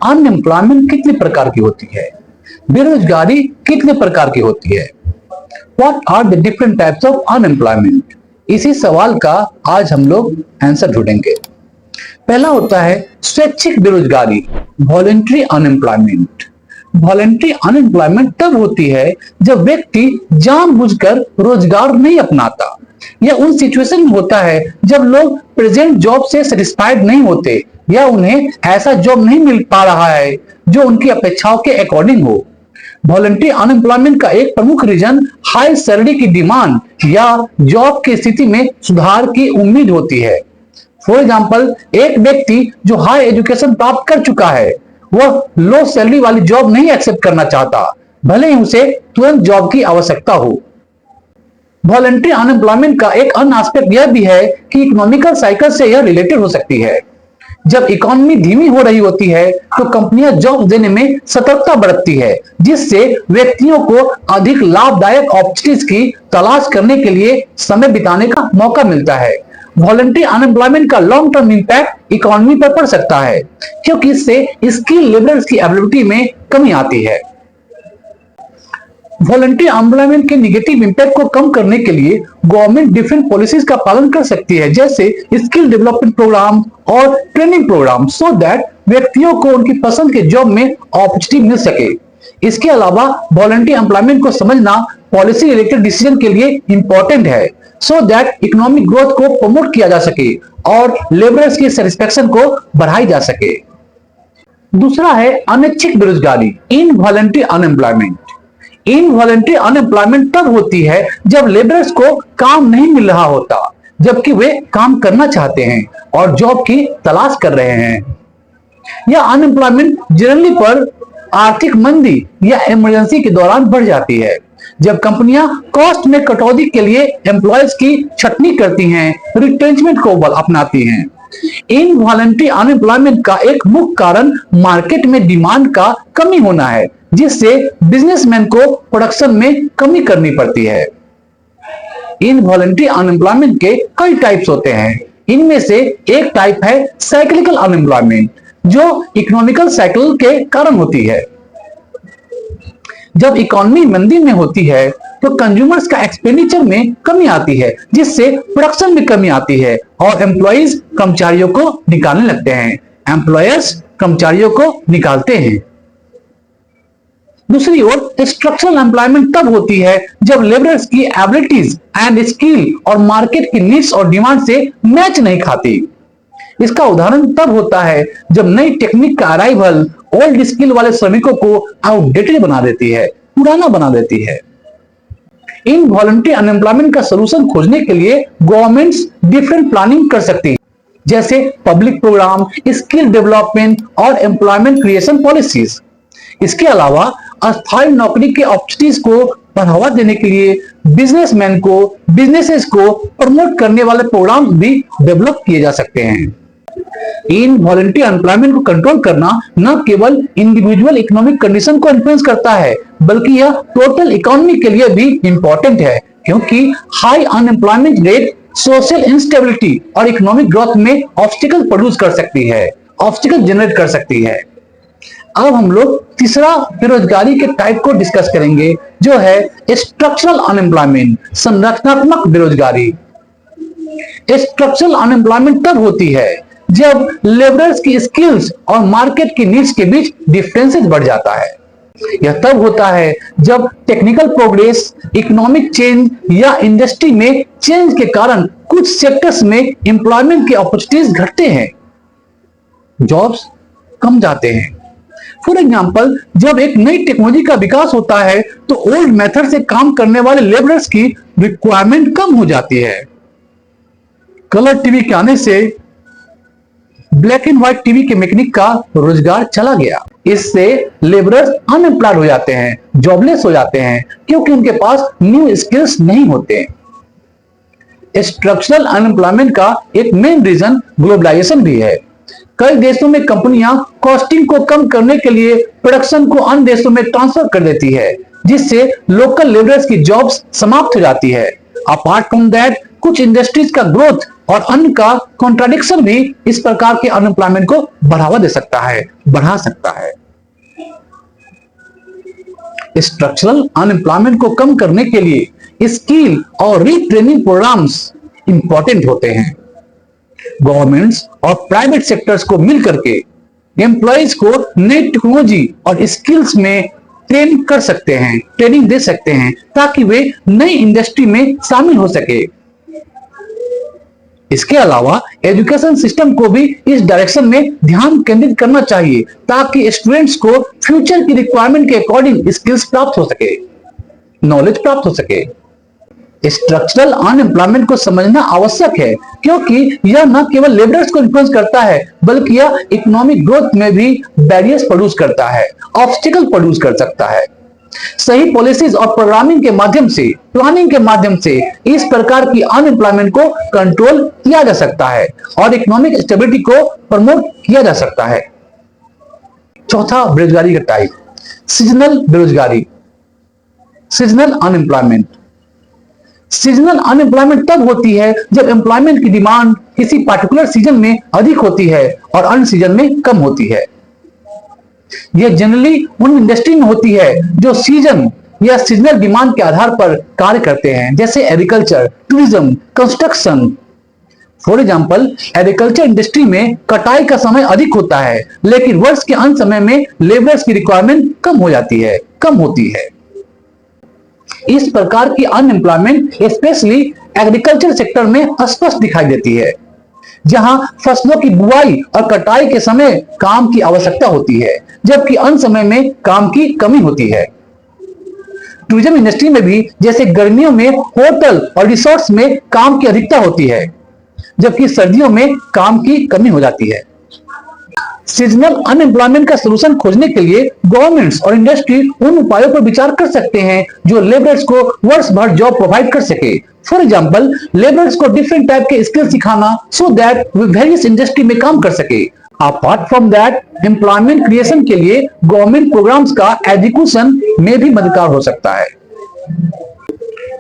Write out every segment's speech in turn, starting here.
Unemployment कितने प्रकार की होती है, बेरोजगारी कितने प्रकार की होती है, what are the different types of unemployment. इसी सवाल का आज हम लोग आंसर ढूंढेंगे। पहला होता है स्वैच्छिक बेरोजगारी, वॉलंटरी अनएम्प्लॉयमेंट। वॉलंटरी अनएम्प्लॉयमेंट तब होती है जब व्यक्ति जानबूझकर रोजगार नहीं अपनाता। यह उन सिचुएशन में होता है जब लोग प्रेजेंट जॉब से सेटिस्फाइड नहीं होते या उन्हें ऐसा जॉब नहीं मिल पा रहा है जो उनकी अपेक्षाओं के अकॉर्डिंग हो। वॉलंटरी अनएम्प्लॉयमेंट का एक प्रमुख रीजन हाई सैलरी की डिमांड या जॉब की स्थिति में सुधार की उम्मीद होती है। फॉर एग्जाम्पल, एक व्यक्ति जो हाई एजुकेशन प्राप्त कर चुका है वह लो सैलरी वाली जॉब नहीं एक्सेप्ट करना चाहता, भले ही उसे तुरंत जॉब की आवश्यकता हो। वॉलंटरी अनएम्प्लॉयमेंट का एक अन्य एस्पेक्ट यह भी है कि इकोनॉमिकल साइकिल से यह रिलेटेड हो सकती है। जब इकोनॉमी धीमी हो रही होती है तो कंपनियां जॉब देने में सतर्कता बरतती है, जिससे व्यक्तियों को अधिक लाभदायक अपॉर्चुनिटीज की तलाश करने के लिए समय बिताने का मौका मिलता है। वॉलंटरी अनएम्प्लॉयमेंट का लॉन्ग टर्म इंपैक्ट इकोनॉमी पर पड़ सकता है, क्योंकि इससे स्किल लेबरर्स की अवेलेबिलिटी में कमी आती है। वॉलंटरी अनएम्प्लॉयमेंट के निगेटिव इंपैक्ट को कम करने के लिए गवर्नमेंट डिफरेंट पॉलिसीज का पालन कर सकती है, जैसे स्किल डेवलपमेंट प्रोग्राम और ट्रेनिंग प्रोग्राम, सो दैट व्यक्तियों को उनकी पसंद के जॉब में अपॉर्चुनिटी मिल सके। इसके अलावा वॉलंटरी एम्प्लॉयमेंट को समझना पॉलिसी रिलेटेड डिसीजन के लिए इंपॉर्टेंट है, सो दैट इकोनॉमिक ग्रोथ को प्रमोट किया जा सके और लेबरर्स की सेटिस्फेक्शन को बढ़ाई जा सके। दूसरा है अनैच्छिक बेरोजगारी, इनवॉलंटरी अनएम्प्लॉयमेंट। इनवॉलंटरी अनएम्प्लॉयमेंट तब होती है जब लेबरर्स को काम नहीं मिल रहा होता जबकि वे काम करना चाहते हैं और जॉब की तलाश कर रहे हैं। यह अनएम्प्लॉयमेंट जनरली पर आर्थिक मंदी या इमरजेंसी के दौरान बढ़ जाती है, जब कंपनियां कॉस्ट में कटौती के लिए एम्प्लॉयज की छटनी करती हैं, रिटेंचमेंट को अपनाती हैं। इनवॉलंटरी अनएम्प्लॉयमेंट का एक मुख्य कारण मार्केट में डिमांड का कमी होना है, जिससे बिजनेसमैन को प्रोडक्शन में कमी करनी पड़ती है। इनवॉलंटरी अनएम्प्लॉयमेंट के कई टाइप्स होते हैं। इनमें से एक टाइप है साइक्लिकल अनएम्प्लॉयमेंट, जो इकोनॉमिकल साइकिल के कारण होती है। जब इकोनॉमी मंदी में होती है तो कंज्यूमर्स का एक्सपेंडिचर में कमी आती है, जिससे प्रोडक्शन में कमी आती है और एम्प्लॉइज कर्मचारियों को निकालने लगते हैं, एम्प्लॉयर्स कर्मचारियों को निकालते हैं। दूसरी ओर स्ट्रक्चरल एम्प्लॉयमेंट तब होती है जब लेबरर्स की एबिलिटीज एंड स्किल और मार्केट की नीड्स और डिमांड से मैच नहीं खाती। इसका उदाहरण तब होता है जब नई टेक्निक का अराइवल ओल्ड स्किल वाले श्रमिकों को आउटडेटेड बना देती है, पुराना बना देती है। इनवॉलंटरी अनएम्प्लॉयमेंट का सलूशन खोजने के लिए गवर्नमेंट्स डिफरेंट प्लानिंग कर सकती है, जैसे पब्लिक प्रोग्राम, स्किल डेवलपमेंट और एम्प्लॉयमेंट क्रिएशन पॉलिसीज। इसके अलावा अस्थायी नौकरी के अपॉर्चुनिटीज को बढ़ावा देने के लिए बिजनेसमैन को बिजनेसेस को प्रमोट करने वाले प्रोग्राम भी डेवलप किए जा सकते हैं। इनवॉलंटरी अनएम्प्लॉयमेंट को कंट्रोल करना न केवल इंडिविजुअल इकोनॉमिक कंडीशन को इन्फ्लुएंस करता है, बल्कि यह टोटल इकोनॉमी के लिए भी इंपॉर्टेंट है, क्योंकि high unemployment rate social instability और इकोनॉमिक ग्रोथ में ऑब्स्टिकल प्रोड्यूस कर सकती है, ऑब्स्टिकल जनरेट कर सकती है। अब हम लोग तीसरा बेरोजगारी के टाइप को डिस्कस करेंगे, जो है स्ट्रक्चरल अनएम्प्लॉयमेंट, संरचनात्मक बेरोजगारी। स्ट्रक्चरल अनएम्प्लॉयमेंट तब होती है जब लेबरर्स की स्किल्स और मार्केट की नीड्स के बीच डिफरेंसेस बढ़ जाता है। यह तब होता है जब टेक्निकल प्रोग्रेस, इकोनॉमिक चेंज या इंडस्ट्री में चेंज के कारण कुछ सेक्टर्स में एम्प्लॉयमेंट के अपॉर्चुनिटीज घटते हैं, जॉब्स कम जाते हैं। फॉर एग्जाम्पल, जब एक नई टेक्नोलॉजी का विकास होता है तो ओल्ड मेथड से काम करने वाले लेबरर्स की रिक्वायरमेंट कम हो जाती है। कलर टीवी के आने से ब्लैक एंड व्हाइट टीवी के मैकेनिक का रोजगार चला गया। इससे लेबरर्स अनएम्प्लॉयड हो जाते हैं, जॉबलेस हो जाते हैं, क्योंकि उनके पास न्यू स्किल्स नहीं होते। स्ट्रक्चरल अनएम्प्लॉयमेंट का एक मेन रीजन ग्लोबलाइजेशन भी है। कई देशों में कंपनियां कॉस्टिंग को कम करने के लिए प्रोडक्शन को अन्य देशों में ट्रांसफर कर देती है, जिससे लोकल लेबरर्स की जॉब्स समाप्त हो जाती है। अपार्ट फ्रॉम दैट, कुछ इंडस्ट्रीज का ग्रोथ और अन्य का कॉन्ट्राडिक्शन भी इस प्रकार के अनएम्प्लॉयमेंट को बढ़ावा दे सकता है, बढ़ा सकता है। स्ट्रक्चरल अनएम्प्लॉयमेंट को कम करने के लिए स्किल और रीट्रेनिंग प्रोग्राम्स इंपॉर्टेंट होते हैं। गवर्नमेंट्स और प्राइवेट सेक्टर्स को मिलकर के एम्प्लॉयज को नई टेक्नोलॉजी और स्किल्स में ट्रेन कर सकते हैं, ट्रेनिंग दे सकते हैं, ताकि वे नई इंडस्ट्री में शामिल हो सके। इसके अलावा एजुकेशन सिस्टम को भी इस डायरेक्शन में ध्यान केंद्रित करना चाहिए, ताकि स्टूडेंट्स को फ्यूचर की रिक्वायरमेंट के अकॉर्डिंग स्किल्स प्राप्त हो सके, नॉलेज प्राप्त हो सके। स्ट्रक्चरल अनएम्प्लॉयमेंट को समझना आवश्यक है, क्योंकि यह न केवल लेबरर्स को इन्फ्लुएंस करता है, बल्कि यह इकोनॉमिक ग्रोथ में भी बैरियर्स प्रोड्यूस करता है, ऑब्स्टिकल प्रोड्यूस कर सकता है। सही पॉलिसीज और प्रोग्रामिंग के माध्यम से, प्लानिंग के माध्यम से इस प्रकार की अनएम्प्लॉयमेंट को कंट्रोल किया जा सकता है और इकोनॉमिक स्टेबिलिटी को प्रमोट किया जा सकता है। चौथा बेरोजगारी का टाइप, सीजनल बेरोजगारी, सीजनल अनएम्प्लॉयमेंट। सीजनल अनएम्प्लॉयमेंट तब होती है जब एम्प्लॉयमेंट की डिमांड किसी पार्टिकुलर सीजन में अधिक होती है और अन्य सीजन में कम होती है। यह जनरली उन इंडस्ट्री में होती है जो सीजन या सीजनल डिमांड के आधार पर कार्य करते हैं, जैसे agriculture, tourism, construction. For example, agriculture industry में कटाई का समय अधिक होता है, लेकिन वर्ष के अंत समय में लेबर्स की रिक्वायरमेंट कम हो जाती है, कम होती है। इस प्रकार की अनएम्प्लॉयमेंट स्पेशली एग्रीकल्चर सेक्टर में स्पष्ट दिखाई देती है, जहां फसलों की बुआई और कटाई के समय काम की आवश्यकता होती है, जबकि अन्य समय में काम की कमी होती है। टूरिज्म इंडस्ट्री में भी, जैसे गर्मियों में होटल और रिसोर्ट्स में काम की अधिकता होती है, जबकि सर्दियों में काम की कमी हो जाती है। सीजनल अनएम्प्लॉयमेंट का सलूशन खोजने के लिए गवर्नमेंट्स और इंडस्ट्री उन उपायों पर विचार कर सकते हैं जो लेबरर्स को वर्ष भर जॉब प्रोवाइड कर सके। फॉर एग्जाम्पल, लेबरर्स को डिफरेंट टाइप के स्किल सिखाना so that way various industry में काम कर सके। Apart from that, employment creation के लिए गवर्नमेंट प्रोग्राम्स का एजुकेशन में भी मददगार हो सकता है।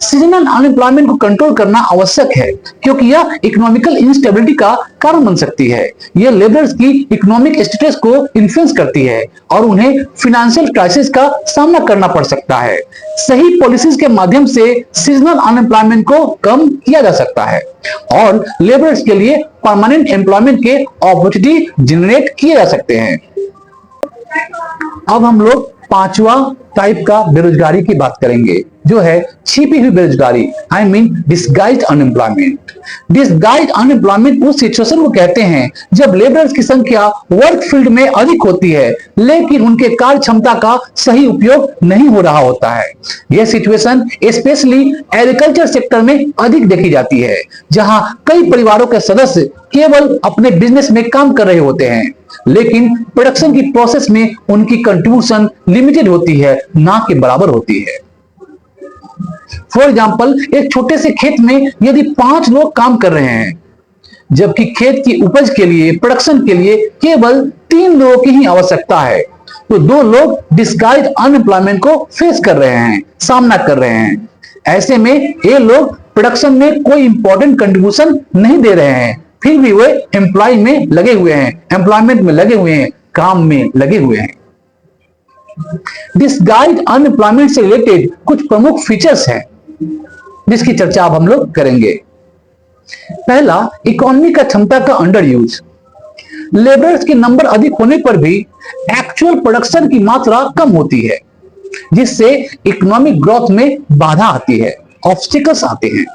सीजनल अनएम्प्लॉयमेंट को कंट्रोल करना आवश्यक है, क्योंकि यह इकोनॉमिकल इंस्टेबिलिटी का कारण बन सकती है। यह लेबरर्स की इकोनॉमिक स्टेटस को इन्फ्लुएंस करती है और उन्हें फाइनेंशियल क्राइसिस का सामना करना पड़ सकता है। सही पॉलिसीज के माध्यम से सीजनल अनएम्प्लॉयमेंट को कम किया जा सकता है और लेबरर्स के लिए परमानेंट एम्प्लॉयमेंट के अपॉर्चुनिटी जनरेट किए जा सकते हैं। अब हम लोग पांचवा टाइप का बेरोजगारी की बात करेंगे, जो है छिपी हुई बेरोजगारी, I mean disguised unemployment. Disguised unemployment उस सिचुएशन को कहते हैं जब लेबरर्स की संख्या वर्क फील्ड में अधिक होती है, लेकिन उनके कार्य क्षमता का सही उपयोग नहीं हो रहा होता है। यह सिचुएशन स्पेशली एग्रीकल्चर सेक्टर में अधिक देखी जाती है, जहां कई परिवारों के सदस्य केवल अपने बिजनेस में काम कर रहे होते हैं, लेकिन प्रोडक्शन की प्रोसेस में उनकी कंट्रीब्यूशन लिमिटेड होती है, ना के बराबर होती है। फॉर एग्जाम्पल, एक छोटे से खेत में यदि 5 लोग काम कर रहे हैं, जबकि खेत की उपज के लिए, प्रोडक्शन के लिए केवल 3 लोगों की ही आवश्यकता है, तो 2 लोग डिस्गाइज्ड अनएम्प्लॉयमेंट को फेस कर रहे हैं, सामना कर रहे हैं। ऐसे में ये लोग प्रोडक्शन में कोई इंपॉर्टेंट कंट्रीब्यूशन नहीं दे रहे हैं, फिर भी वे एम्प्लॉय में लगे हुए हैं, एम्प्लॉयमेंट में लगे हुए हैं, काम में लगे हुए हैं। डिस्गाइज्ड अनएम्प्लॉयमेंट से रिलेटेड कुछ प्रमुख फीचर्स हैं, जिसकी चर्चा अब हम लोग करेंगे। पहला, इकोनॉमी का क्षमता का अंडर यूज। लेबरर्स के नंबर अधिक होने पर भी एक्चुअल प्रोडक्शन की मात्रा कम होती है, जिससे इकोनॉमिक ग्रोथ में बाधा आती है, ऑब्स्टिकल्स आते हैं।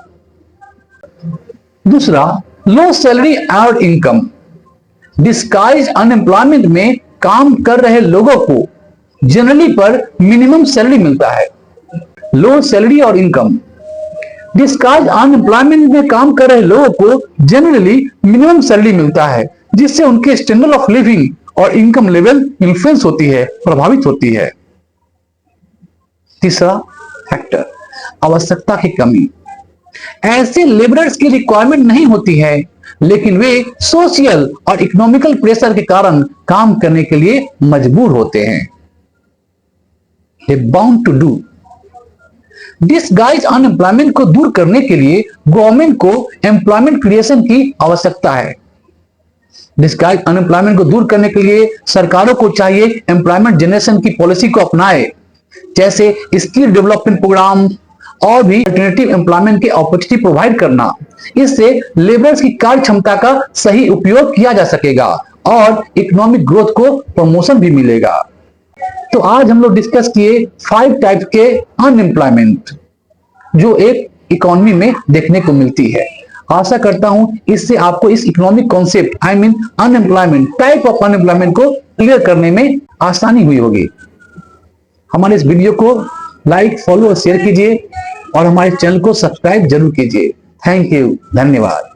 दूसरा, लो सैलरी और इनकम। डिस्गाइज्ड अनएम्प्लॉयमेंट में काम कर रहे लोगों को जनरली पर मिनिमम सैलरी मिलता है। लो सैलरी और इनकम। डिस्गाइज्ड अनएम्प्लॉयमेंट में काम कर रहे लोगों को जनरली मिनिमम सैलरी मिलता है, जिससे उनके स्टैंडर्ड ऑफ लिविंग और इनकम लेवल इन्फ्लुएंस होती है, प्रभावित होती है। तीसरा फैक्टर, आवश्यकता की कमी। ऐसे लेबरर्स की रिक्वायरमेंट नहीं होती है, लेकिन वे सोशल और इकोनॉमिकल प्रेशर के कारण काम करने के लिए मजबूर होते हैं। They bound to do। Disguise unemployment को दूर करने के लिए गवर्नमेंट को एम्प्लॉयमेंट क्रिएशन की आवश्यकता है। डिसगाइज अनएम्प्लॉयमेंट को दूर करने के लिए सरकारों को चाहिए एम्प्लॉयमेंट जनरेशन की पॉलिसी को अपनाए, जैसे स्किल डेवलपमेंट प्रोग्राम और भी अल्टरनेटिव एम्प्लॉयमेंट के अपॉर्चुनिटी प्रोवाइड करना। इससे लेबरर्स की कार्य क्षमता का सही उपयोग किया जा सकेगा और इकोनॉमिक ग्रोथ को प्रमोशन भी मिलेगा। तो आज हम लोग डिस्कस किए 5 टाइप्स के अनएम्प्लॉयमेंट जो एक इकोनॉमी में देखने को मिलती है। आशा करता हूं इससे आपको इस economic concept unemployment, type of unemployment को क्लियर करने में आसानी हुई होगी। हमारे इस वीडियो को लाइक, फॉलो और शेयर कीजिए और हमारे चैनल को सब्सक्राइब जरूर कीजिए। थैंक यू, धन्यवाद।